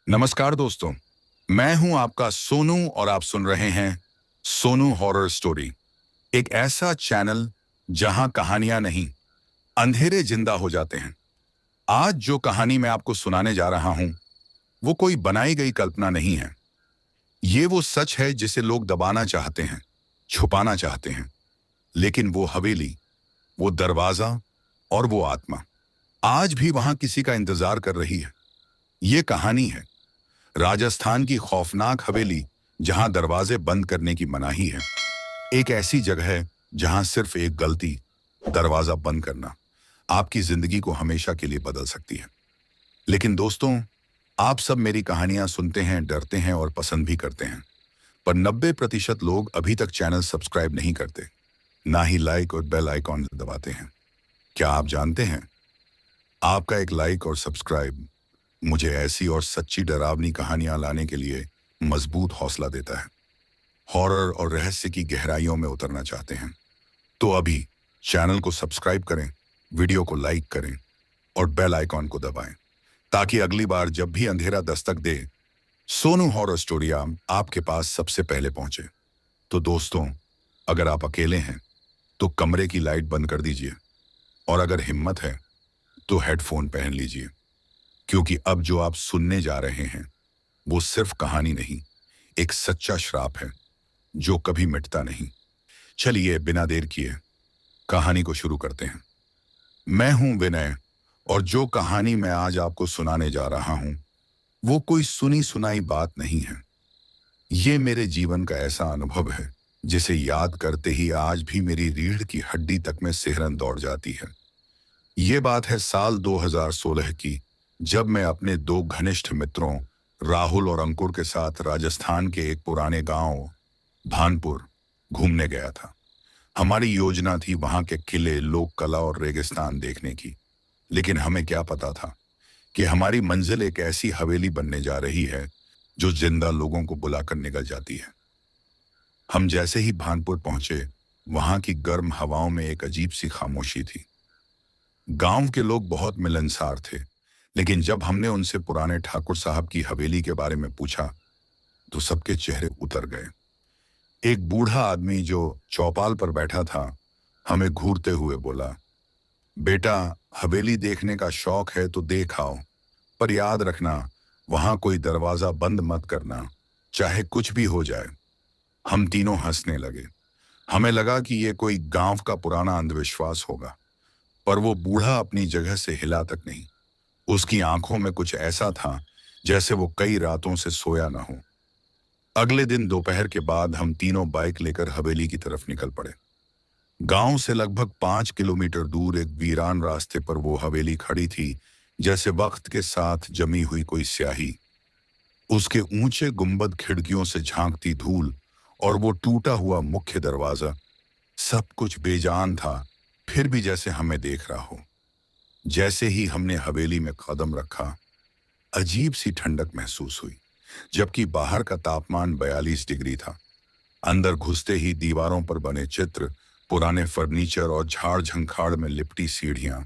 नमस्कार दोस्तों। मैं हूं आपका सोनू और आप सुन रहे हैं सोनू हॉरर स्टोरी। एक ऐसा चैनल जहां कहानियां नहीं, अंधेरे जिंदा हो जाते हैं। आज जो कहानी मैं आपको सुनाने जा रहा हूं, वो कोई बनाई गई कल्पना नहीं है। ये वो सच है जिसे लोग दबाना चाहते हैं, छुपाना चाहते हैं। लेकिन वो हवेली, वो दरवाजा और वो आत्मा आज भी वहां किसी का इंतजार कर रही है। ये कहानी है राजस्थान की खौफनाक हवेली, जहां दरवाजे बंद करने की मनाही है। एक ऐसी जगह है जहां सिर्फ एक गलती, दरवाजा बंद करना, आपकी जिंदगी को हमेशा के लिए बदल सकती है। लेकिन दोस्तों, आप सब मेरी कहानियां सुनते हैं, डरते हैं और पसंद भी करते हैं। पर 90% लोग अभी तक चैनल सब्सक्राइब नहीं करते, ना ही लाइक और बेल आइकॉन दबाते हैं। क्या आप जानते हैं, आपका एक लाइक और सब्सक्राइब मुझे ऐसी और सच्ची डरावनी कहानियां लाने के लिए मजबूत हौसला देता है। हॉरर और रहस्य की गहराइयों में उतरना चाहते हैं तो अभी चैनल को सब्सक्राइब करें, वीडियो को लाइक करें और बेल आइकॉन को दबाएं, ताकि अगली बार जब भी अंधेरा दस्तक दे, सोनू हॉरर स्टोरिया आपके पास सबसे पहले पहुंचे। तो दोस्तों, अगर आप अकेले हैं तो कमरे की लाइट बंद कर दीजिए, और अगर हिम्मत है तो हेडफोन पहन लीजिए, क्योंकि अब जो आप सुनने जा रहे हैं वो सिर्फ कहानी नहीं, एक सच्चा श्राप है जो कभी मिटता नहीं। चलिए बिना देर किए कहानी को शुरू करते हैं। मैं हूं विनय, और जो कहानी मैं आज आपको सुनाने जा रहा हूं वो कोई सुनी सुनाई बात नहीं है। ये मेरे जीवन का ऐसा अनुभव है जिसे याद करते ही आज भी मेरी रीढ़ की हड्डी तक में सिहरन दौड़ जाती है। ये बात है साल 2016 की, जब मैं अपने दो घनिष्ठ मित्रों राहुल और अंकुर के साथ राजस्थान के एक पुराने गांव भानपुर घूमने गया था। हमारी योजना थी वहां के किले, लोक कला और रेगिस्तान देखने की। लेकिन हमें क्या पता था कि हमारी मंजिल एक ऐसी हवेली बनने जा रही है जो जिंदा लोगों को बुलाकर निकल जाती है। हम जैसे ही भानपुर पहुंचे, वहां की गर्म हवाओं में एक अजीब सी खामोशी थी। गांव के लोग बहुत मिलनसार थे, लेकिन जब हमने उनसे पुराने ठाकुर साहब की हवेली के बारे में पूछा तो सबके चेहरे उतर गए। एक बूढ़ा आदमी जो चौपाल पर बैठा था, हमें घूरते हुए बोला, बेटा, हवेली देखने का शौक है तो देख आओ, पर याद रखना, वहां कोई दरवाजा बंद मत करना, चाहे कुछ भी हो जाए। हम तीनों हंसने लगे। हमें लगा कि ये कोई गांव का पुराना अंधविश्वास होगा, पर वो बूढ़ा अपनी जगह से हिला तक नहीं। उसकी आंखों में कुछ ऐसा था जैसे वो कई रातों से सोया ना हो। अगले दिन दोपहर के बाद हम तीनों बाइक लेकर हवेली की तरफ निकल पड़े। गांव से लगभग 5 किलोमीटर दूर एक वीरान रास्ते पर वो हवेली खड़ी थी, जैसे वक्त के साथ जमी हुई कोई स्याही। उसके ऊंचे गुंबद, खिड़कियों से झांकती धूल और वो टूटा हुआ मुख्य दरवाजा, सब कुछ बेजान था, फिर भी जैसे हमें देख रहा हो। जैसे ही हमने हवेली में कदम रखा, अजीब सी ठंडक महसूस हुई, जबकि बाहर का तापमान 42 डिग्री था। अंदर घुसते ही दीवारों पर बने चित्र, पुराने फर्नीचर और झाड़ झंखाड़ में लिपटी सीढ़ियां,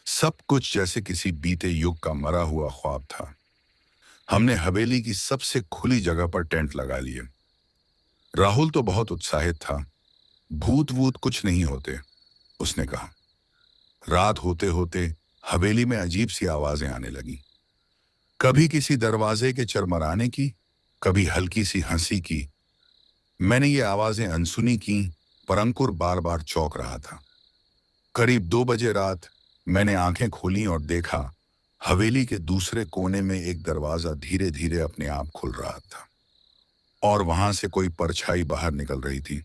सब कुछ जैसे किसी बीते युग का मरा हुआ ख्वाब था। हमने हवेली की सबसे खुली जगह पर टेंट लगा लिए। राहुल तो बहुत उत्साहित था। भूत वूत कुछ नहीं होते, उसने कहा। रात होते होते हवेली में अजीब सी आवाजें आने लगी, कभी किसी दरवाजे के चरमराने की, कभी हल्की सी हंसी की। मैंने ये आवाजें अनसुनी की, पर अंकुर बार बार चौंक रहा था। करीब 2 बजे रात मैंने आंखें खोली और देखा, हवेली के दूसरे कोने में एक दरवाजा धीरे धीरे अपने आप खुल रहा था, और वहां से कोई परछाई बाहर निकल रही थी।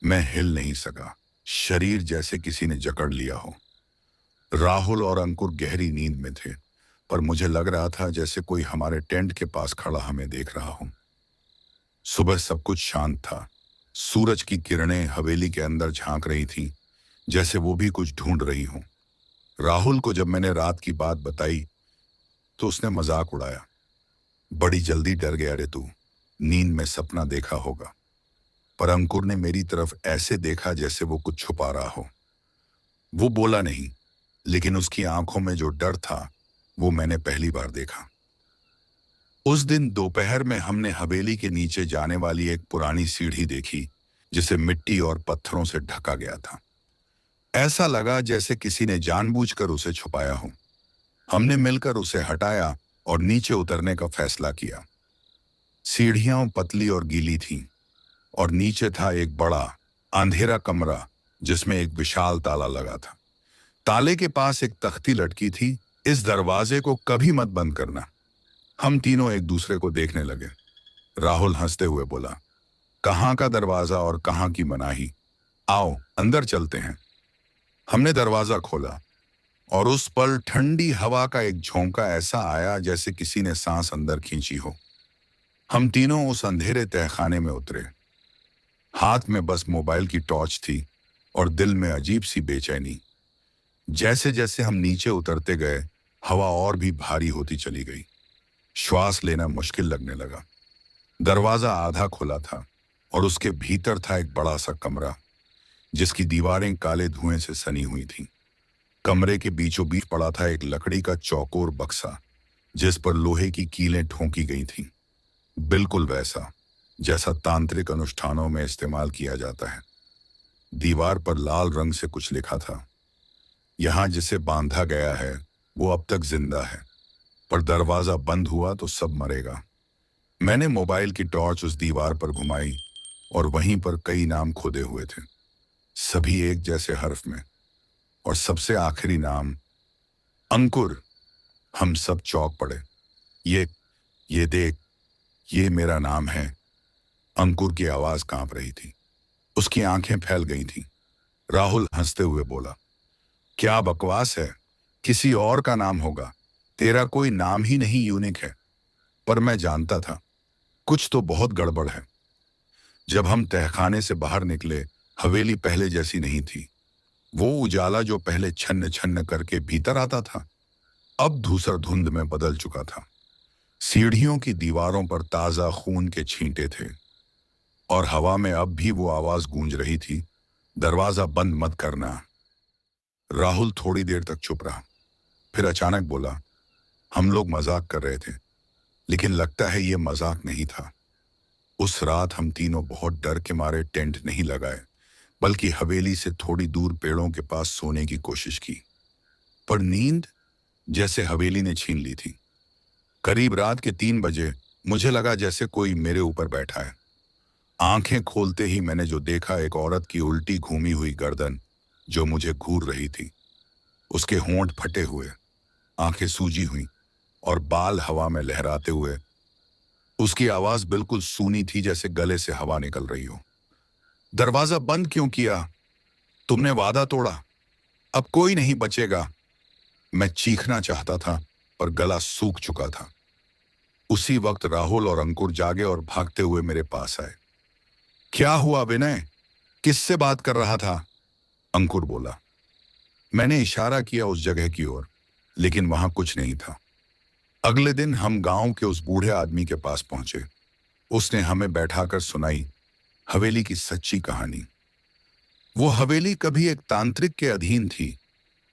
मैं हिल नहीं सका, शरीर जैसे किसी ने जकड़ लिया हो। राहुल और अंकुर गहरी नींद में थे, पर मुझे लग रहा था जैसे कोई हमारे टेंट के पास खड़ा हमें देख रहा हो। सुबह सब कुछ शांत था। सूरज की किरणें हवेली के अंदर झांक रही थीं, जैसे वो भी कुछ ढूंढ रही हों। राहुल को जब मैंने रात की बात बताई तो उसने मजाक उड़ाया, बड़ी जल्दी डर गया रे तू, नींद में सपना देखा होगा। पर अंकुर ने मेरी तरफ ऐसे देखा जैसे वो कुछ छुपा रहा हो। वो बोला नहीं, लेकिन उसकी आंखों में जो डर था वो मैंने पहली बार देखा। उस दिन दोपहर में हमने हवेली के नीचे जाने वाली एक पुरानी सीढ़ी देखी जिसे मिट्टी और पत्थरों से ढका गया था। ऐसा लगा जैसे किसी ने जानबूझकर उसे छुपाया हो। हमने मिलकर उसे हटाया और नीचे उतरने का फैसला किया। सीढ़ियां पतली और गीली थीं और नीचे था एक बड़ा अंधेरा कमरा जिसमें एक विशाल ताला लगा था। ताले के पास एक तख्ती लटकी थी, इस दरवाजे को कभी मत बंद करना। हम तीनों एक दूसरे को देखने लगे। राहुल हंसते हुए बोला, कहाँ का दरवाजा और कहाँ की मनाही, आओ अंदर चलते हैं। हमने दरवाजा खोला और उस पर ठंडी हवा का एक झोंका ऐसा आया जैसे किसी ने सांस अंदर खींची हो। हम तीनों उस अंधेरे तहखाने में उतरे। हाथ में बस मोबाइल की टॉर्च थी और दिल में अजीब सी बेचैनी। जैसे जैसे हम नीचे उतरते गए, हवा और भी भारी होती चली गई। श्वास लेना मुश्किल लगने लगा। दरवाजा आधा खुला था और उसके भीतर था एक बड़ा सा कमरा जिसकी दीवारें काले धुएं से सनी हुई थीं। कमरे के बीचों बीच पड़ा था एक लकड़ी का चौकोर बक्सा जिस पर लोहे की कीलें ठोंकी गई थीं, बिल्कुल वैसा जैसा तांत्रिक अनुष्ठानों में इस्तेमाल किया जाता है। दीवार पर लाल रंग से कुछ लिखा था, यहां जिसे बांधा गया है वो अब तक जिंदा है, पर दरवाजा बंद हुआ तो सब मरेगा। मैंने मोबाइल की टॉर्च उस दीवार पर घुमाई और वहीं पर कई नाम खुदे हुए थे, सभी एक जैसे हर्फ में, और सबसे आखिरी नाम अंकुर। हम सब चौंक पड़े। ये देख, ये मेरा नाम है। अंकुर की आवाज कांप रही थी, उसकी आंखें फैल गई थीं। राहुल हंसते हुए बोला, क्या बकवास है, किसी और का नाम होगा, तेरा कोई नाम ही नहीं यूनिक है। पर मैं जानता था कुछ तो बहुत गड़बड़ है। जब हम तहखाने से बाहर निकले, हवेली पहले जैसी नहीं थी। वो उजाला जो पहले छन्न छन्न करके भीतर आता था अब धूसर धुंध में बदल चुका था। सीढ़ियों की दीवारों पर ताजा खून के छींटे थे और हवा में अब भी वो आवाज गूंज रही थी, दरवाजा बंद मत करना। राहुल थोड़ी देर तक चुप रहा, फिर अचानक बोला, हम लोग मजाक कर रहे थे, लेकिन लगता है ये मजाक नहीं था। उस रात हम तीनों बहुत डर के मारे टेंट नहीं लगाए, बल्कि हवेली से थोड़ी दूर पेड़ों के पास सोने की कोशिश की। पर नींद जैसे हवेली ने छीन ली थी। करीब रात के 3 बजे मुझे लगा जैसे कोई मेरे ऊपर बैठा है। आंखें खोलते ही मैंने जो देखा, एक औरत की उल्टी घूमी हुई गर्दन जो मुझे घूर रही थी। उसके होंठ फटे हुए, आंखें सूजी हुई और बाल हवा में लहराते हुए। उसकी आवाज बिल्कुल सूनी थी, जैसे गले से हवा निकल रही हो। दरवाजा बंद क्यों किया? तुमने वादा तोड़ा, अब कोई नहीं बचेगा। मैं चीखना चाहता था पर गला सूख चुका था। उसी वक्त राहुल और अंकुर जागे और भागते हुए मेरे पास आए। क्या हुआ विनय, किससे बात कर रहा था? अंकुर बोला। मैंने इशारा किया उस जगह की ओर, लेकिन वहां कुछ नहीं था। अगले दिन हम गांव के उस बूढ़े आदमी के पास पहुंचे। उसने हमें बैठाकर सुनाई हवेली की सच्ची कहानी। वो हवेली कभी एक तांत्रिक के अधीन थी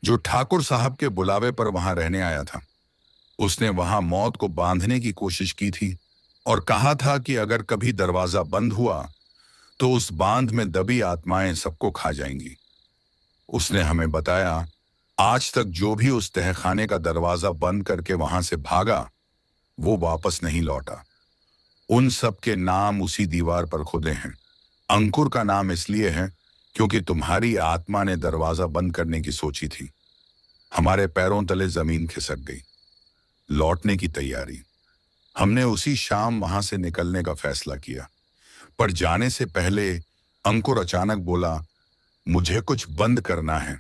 जो ठाकुर साहब के बुलावे पर वहां रहने आया था। उसने वहां मौत को बांधने की कोशिश की थी और कहा था कि अगर कभी दरवाजा बंद हुआ तो उस बांध में दबी आत्माएं सबको खा जाएंगी। उसने हमें बताया, आज तक जो भी उस तहखाने का दरवाजा बंद करके वहां से भागा वो वापस नहीं लौटा। उन सब के नाम उसी दीवार पर खुदे हैं। अंकुर का नाम इसलिए है क्योंकि तुम्हारी आत्मा ने दरवाजा बंद करने की सोची थी। हमारे पैरों तले जमीन खिसक गई। लौटने की तैयारी। हमने उसी शाम वहां से निकलने का फैसला किया, पर जाने से पहले अंकुर अचानक बोला, मुझे कुछ बंद करना है।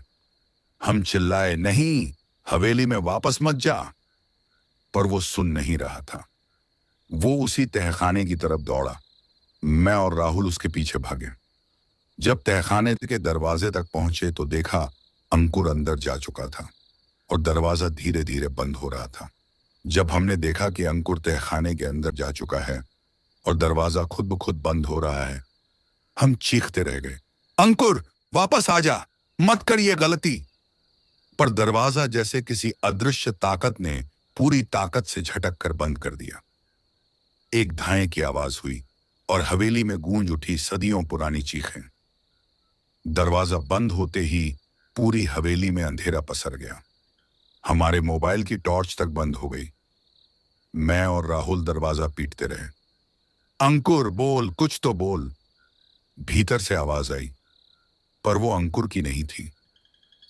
हम चिल्लाए, नहीं, हवेली में वापस मत जा। पर वो सुन नहीं रहा था। वो उसी तहखाने की तरफ दौड़ा। मैं और राहुल उसके पीछे भागे। जब तहखाने के दरवाजे तक पहुंचे तो देखा अंकुर अंदर जा चुका था और दरवाजा धीरे धीरे बंद हो रहा था। जब हमने देखा कि अंकुर तहखाने के अंदर जा चुका है और दरवाजा खुद ब खुद बंद हो रहा है, हम चीखते रह गए, अंकुर वापस आ जा, मत कर ये गलती। पर दरवाजा जैसे किसी अदृश्य ताकत ने पूरी ताकत से झटक कर बंद कर दिया। एक धाए की आवाज हुई और हवेली में गूंज उठी सदियों पुरानी चीखें। दरवाजा बंद होते ही पूरी हवेली में अंधेरा पसर गया। हमारे मोबाइल की टॉर्च तक बंद हो गई। मैं और राहुल दरवाजा पीटते रहे। अंकुर बोल, कुछ तो बोल। भीतर से आवाज आई, पर वो अंकुर की नहीं थी।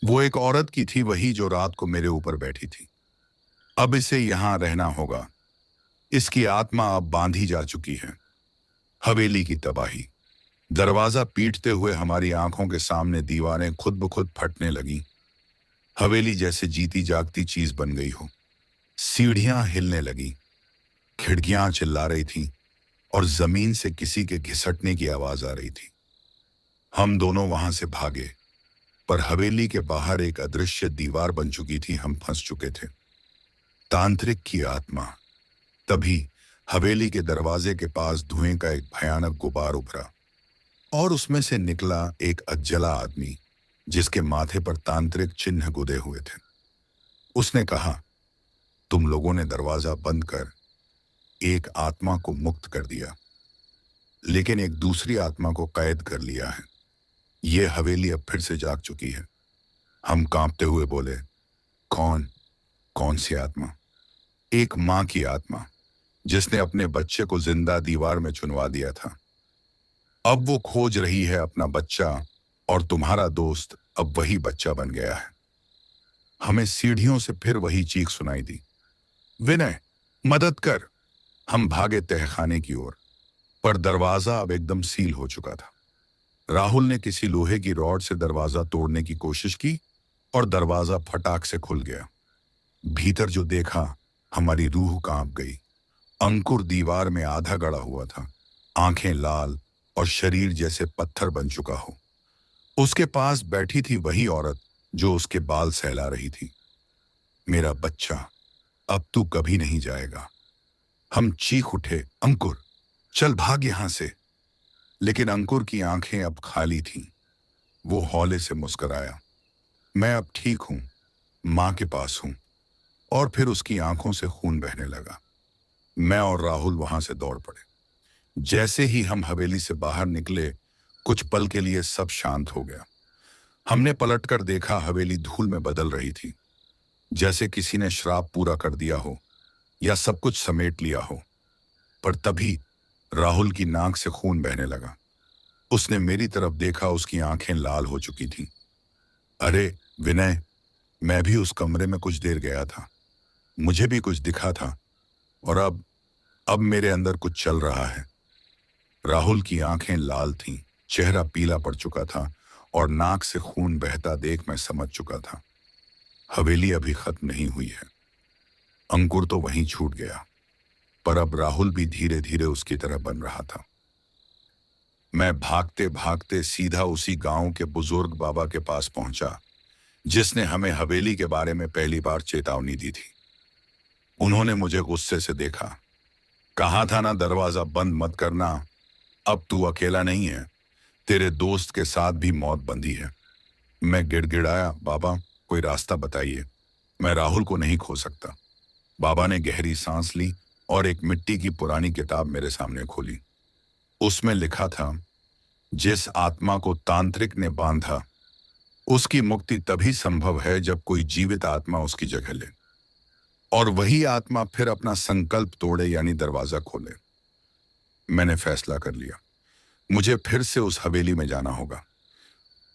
वो एक औरत की थी, वही जो रात को मेरे ऊपर बैठी थी। अब इसे यहां रहना होगा। इसकी आत्मा अब बांधी जा चुकी है। हवेली की तबाही। दरवाजा पीटते हुए हमारी आंखों के सामने दीवारें खुद ब खुद फटने लगी। हवेली जैसे जीती जागती चीज बन गई हो। सीढ़ियां हिलने लगी, खिड़कियां चिल्ला रही थीं और जमीन से किसी के घिसटने की आवाज आ रही थी। हम दोनों वहां से भागे, पर हवेली के बाहर एक अदृश्य दीवार बन चुकी थी। हम फंस चुके थे। तांत्रिक की आत्मा। तभी हवेली के दरवाजे के पास धुएं का एक भयानक गुबार उभरा और उसमें से निकला एक अधजला आदमी, जिसके माथे पर तांत्रिक चिन्ह गुदे हुए थे। उसने कहा, तुम लोगों ने दरवाजा बंद कर एक आत्मा को मुक्त कर दिया, लेकिन एक दूसरी आत्मा को कैद कर लिया है। यह हवेली अब फिर से जाग चुकी है। हम कांपते हुए बोले, कौन? कौन सी आत्मा? एक मां की आत्मा, जिसने अपने बच्चे को जिंदा दीवार में चुनवा दिया था। अब वो खोज रही है अपना बच्चा, और तुम्हारा दोस्त अब वही बच्चा बन गया है। हमें सीढ़ियों से फिर वही चीख सुनाई दी, विनय, मदद कर। हम भागे तहखाने की ओर, पर दरवाजा अब एकदम सील हो चुका था। राहुल ने किसी लोहे की रॉड से दरवाजा तोड़ने की कोशिश की और दरवाजा फटाक से खुल गया। भीतर जो देखा, हमारी रूह कांप गई। अंकुर दीवार में आधा गड़ा हुआ था, आंखें लाल और शरीर जैसे पत्थर बन चुका हो। उसके पास बैठी थी वही औरत जो उसके बाल सहला रही थी। मेरा बच्चा, अब तू कभी नहीं जाएगा। हम चीख उठे, अंकुर चल भाग यहां से। लेकिन अंकुर की आंखें अब खाली थीं। वो हौले से मुस्कुराया, मैं अब ठीक हूं, मां के पास हूं। और फिर उसकी आंखों से खून बहने लगा। मैं और राहुल वहां से दौड़ पड़े। जैसे ही हम हवेली से बाहर निकले, कुछ पल के लिए सब शांत हो गया। हमने पलटकर देखा, हवेली धूल में बदल रही थी, जैसे किसी ने श्राप पूरा कर दिया हो या सब कुछ समेट लिया हो। पर तभी राहुल की नाक से खून बहने लगा। उसने मेरी तरफ देखा, उसकी आंखें लाल हो चुकी थीं। अरे विनय, मैं भी उस कमरे में कुछ देर गया था, मुझे भी कुछ दिखा था, और अब मेरे अंदर कुछ चल रहा है। राहुल की आंखें लाल थीं, चेहरा पीला पड़ चुका था और नाक से खून बहता देख मैं समझ चुका था, हवेली अभी खत्म नहीं हुई है। अंकुर तो वहीं छूट गया, पर अब राहुल भी धीरे धीरे उसकी तरह बन रहा था। मैं भागते भागते सीधा उसी गांव के बुजुर्ग बाबा के पास पहुंचा, जिसने हमें हवेली के बारे में पहली बार चेतावनी दी थी। उन्होंने मुझे गुस्से से देखा। कहा था ना दरवाजा बंद मत करना। अब तू अकेला नहीं है, तेरे दोस्त के साथ भी मौत बंधी है। मैं गिड़गिड़ाया, बाबा कोई रास्ता बताइए, मैं राहुल को नहीं खो सकता। बाबा ने गहरी सांस ली और एक मिट्टी की पुरानी किताब मेरे सामने खोली। उसमें लिखा था, जिस आत्मा को तांत्रिक ने बांधा, उसकी मुक्ति तभी संभव है जब कोई जीवित आत्मा उसकी जगह ले, और वही आत्मा फिर अपना संकल्प तोड़े, यानी दरवाजा खोले। मैंने फैसला कर लिया, मुझे फिर से उस हवेली में जाना होगा।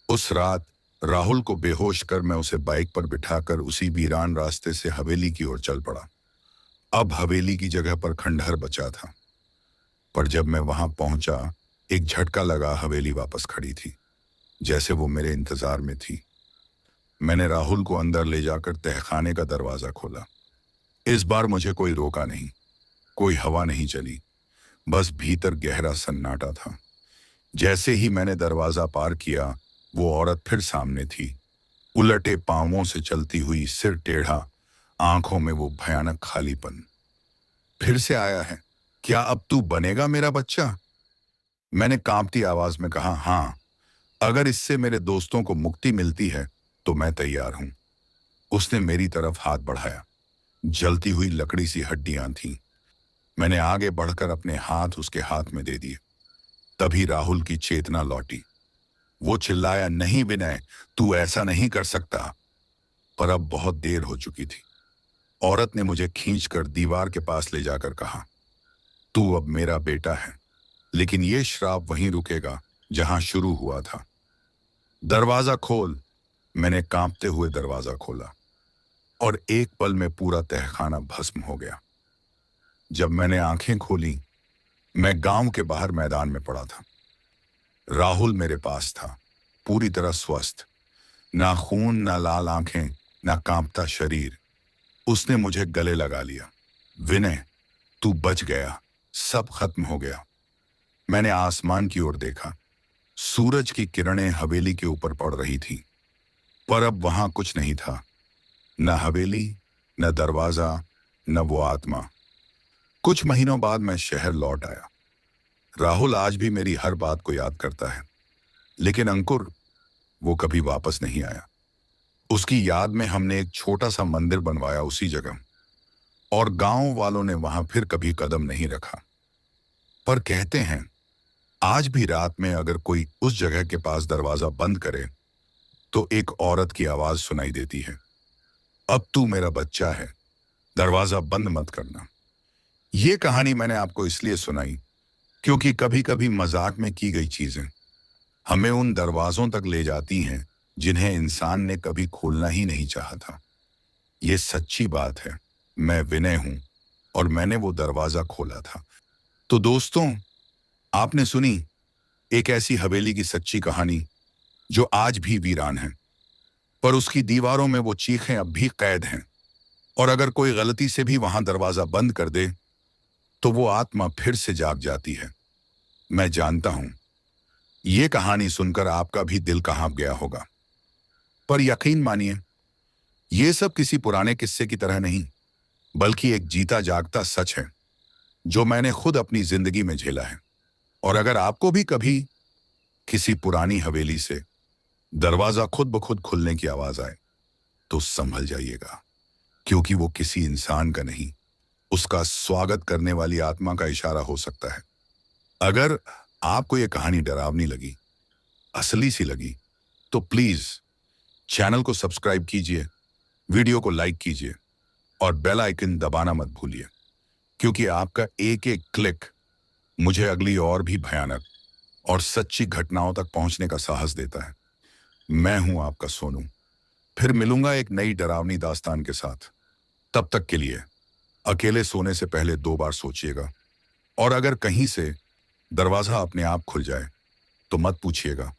उस रात राहुल को बेहोश कर मैं उसे बाइक पर बिठाकर उसी वीरान रास्ते से हवेली की ओर चल पड़ा। अब हवेली की जगह पर खंडहर बचा था, पर जब मैं वहां पहुंचा, एक झटका लगा। हवेली वापस खड़ी थी, जैसे वो मेरे इंतजार में थी। मैंने राहुल को अंदर ले जाकर तहखाने का दरवाजा खोला। इस बार मुझे कोई रोका नहीं, कोई हवा नहीं चली, बस भीतर गहरा सन्नाटा था। जैसे ही मैंने दरवाजा पार किया, वो औरत फिर सामने थी, उलटे पांवों से चलती हुई, सिर टेढ़ा, आंखों में वो भयानक खालीपन। फिर से आया है? क्या अब तू बनेगा मेरा बच्चा? मैंने कांपती आवाज में कहा, हाँ, अगर इससे मेरे दोस्तों को मुक्ति मिलती है तो मैं तैयार हूं। उसने मेरी तरफ हाथ बढ़ाया। जलती हुई लकड़ी सी हड्डियां थीं, मैंने आगे बढ़कर अपने हाथ उसके हाथ में दे दिए। तभी राहुल की चेतना लौटी। वो चिल्लाया, नहीं विनय, तू ऐसा नहीं कर सकता। पर अब बहुत देर हो चुकी थी। औरत ने मुझे खींचकर दीवार के पास ले जाकर कहा, तू अब मेरा बेटा है, लेकिन ये श्राप वहीं रुकेगा जहां शुरू हुआ था। दरवाजा खोल। मैंने कांपते हुए दरवाजा खोला और एक पल में पूरा तहखाना भस्म हो गया। जब मैंने आंखें खोली, मैं गांव के बाहर मैदान में पड़ा था। राहुल मेरे पास था, पूरी तरह स्वस्थ, ना खून, ना लाल आंखें, ना कांपता शरीर। उसने मुझे गले लगा लिया। विनय, तू बच गया, सब खत्म हो गया। मैंने आसमान की ओर देखा। सूरज की किरणें हवेली के ऊपर पड़ रही थी, पर अब वहां कुछ नहीं था। न हवेली, न दरवाजा, न वो आत्मा। कुछ महीनों बाद मैं शहर लौट आया। राहुल आज भी मेरी हर बात को याद करता है, लेकिन अंकुर, वो कभी वापस नहीं आया। उसकी याद में हमने एक छोटा सा मंदिर बनवाया उसी जगह, और गांव वालों ने वहां फिर कभी कदम नहीं रखा। पर कहते हैं, आज भी रात में अगर कोई उस जगह के पास दरवाजा बंद करे तो एक औरत की आवाज सुनाई देती है, अब तू मेरा बच्चा है, दरवाजा बंद मत करना। ये कहानी मैंने आपको इसलिए सुनाई क्योंकि कभी कभी मजाक में की गई चीजें हमें उन दरवाजों तक ले जाती हैं जिन्हें इंसान ने कभी खोलना ही नहीं चाहा था। ये सच्ची बात है। मैं विनय हूं और मैंने वो दरवाजा खोला था। तो दोस्तों, आपने सुनी एक ऐसी हवेली की सच्ची कहानी जो आज भी वीरान है, पर उसकी दीवारों में वो चीखें अब भी कैद हैं। और अगर कोई गलती से भी वहां दरवाजा बंद कर दे तो वो आत्मा फिर से जाग जाती है। मैं जानता हूं, ये कहानी सुनकर आपका भी दिल कांप गया होगा, पर यकीन मानिए, ये सब किसी पुराने किस्से की तरह नहीं, बल्कि एक जीता जागता सच है जो मैंने खुद अपनी जिंदगी में झेला है। और अगर आपको भी कभी किसी पुरानी हवेली से दरवाजा खुद ब खुद खुलने की आवाज आए तो संभल जाइएगा, क्योंकि वो किसी इंसान का नहीं, उसका स्वागत करने वाली आत्मा का इशारा हो सकता है। अगर आपको ये कहानी डरावनी लगी, असली सी लगी, तो प्लीज चैनल को सब्सक्राइब कीजिए, वीडियो को लाइक कीजिए और बेल आइकन दबाना मत भूलिए, क्योंकि आपका एक एक क्लिक मुझे अगली और भी भयानक और सच्ची घटनाओं तक पहुंचने का साहस देता है। मैं हूं आपका सोनू। फिर मिलूंगा एक नई डरावनी दास्तान के साथ। तब तक के लिए अकेले सोने से पहले 2 बार सोचिएगा, और अगर कहीं से दरवाजा अपने आप खुल जाए तो मत पूछिएगा,